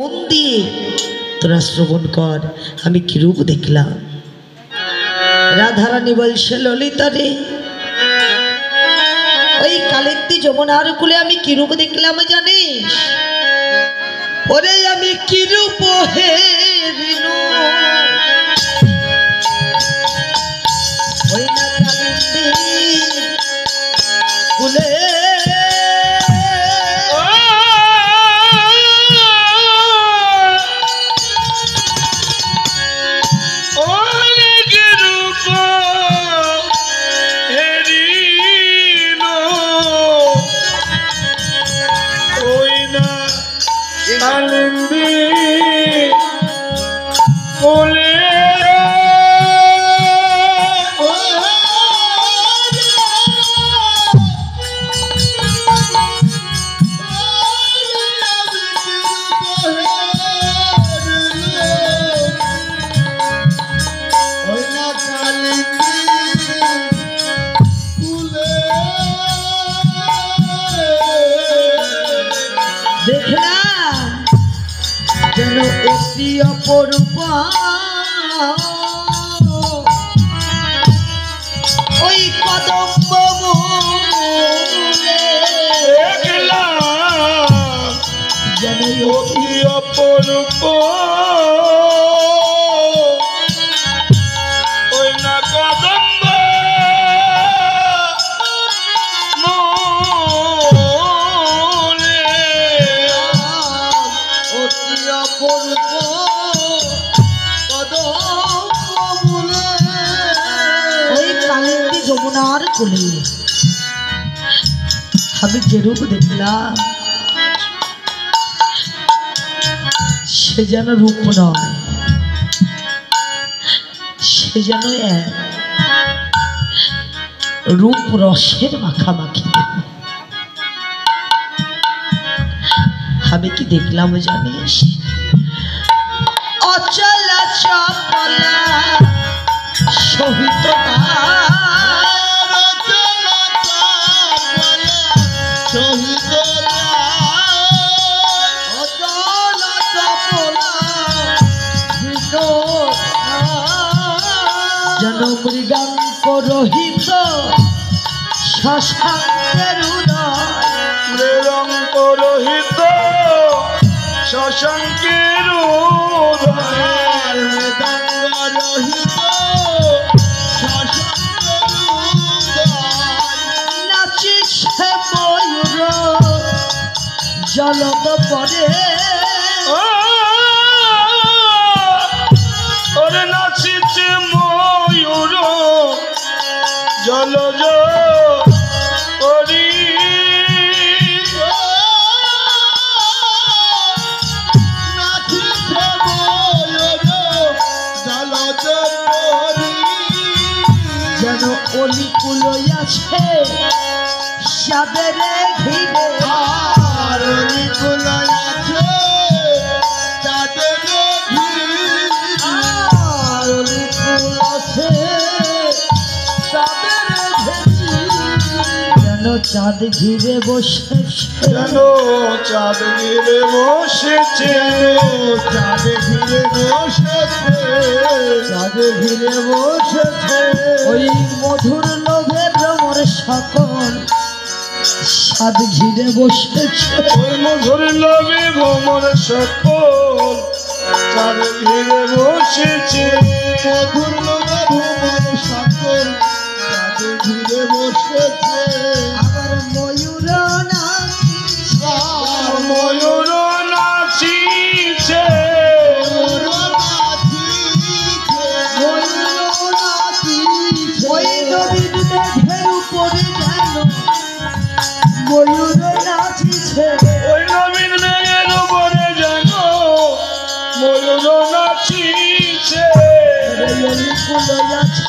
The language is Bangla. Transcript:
মন দিয়ে তোরা শ্রবণ কর আমি কি রূপ দেখলাম। রাধারানী বলছে ললিতা রে, ওই কালেক্তি যমুনার কুলে আমি কি রূপ দেখলাম জানিস? ওরে আমি কি রূপ হেরিনু ওই না কালেক্তি কুলে অপরূপা ওই কদম্ব মূলে যেন অতি অপরূপ ওই না কদম্ব মূলে অতি অপরূপ যমুনার কোলে আমি যে রূপ দেখলাম সে যেন রূপ নয়, সে যেন এক রূপ রসের মাখামাখি। আমি কি দেখলাম জানিস? অচলা চপলা সহিত মৃগাঙ্ক রহিত শশাঙ্কের উদয় মৃগাঙ্ক রহিত শশাঙ্কের উদয় মৃগাঙ্ক রহিত শশাঙ্কের উদয় নাচিছে ময়ূর জলদ পরে ওরে নাচিছে ময়ূর জলজ করি নাচিছে ময়ূর জলজ করি যেন অলিকুল আছে সাদের ঘিরে আর অলিকুল আছে সাদের চাঁদ ঘিরে বসেছে যেন চাঁদ ঘিরে বসেছে চাঁদ ঘিরে বসেছে চাঁদ ঘিরে বসেছে ওই মধুর লোভে ভ্রমর সকল চাঁদ ঘিরে বসেছে ওই মধুর লোভে ভ্রমর সকল চাঁদ ঘিরে বসেছে মধুর লোভে ভ্রমর সকল চাঁদ ঘিরে বসেছে আবার ময়ূর নাচিছে ময়ূর নাচিছে ওই নবীন মেঘের উপরে যেন ময়ূর নাচিছে ওই নবীন মেঘের উপরে যেন ময়ূর নাচিছে অলিকুল আছে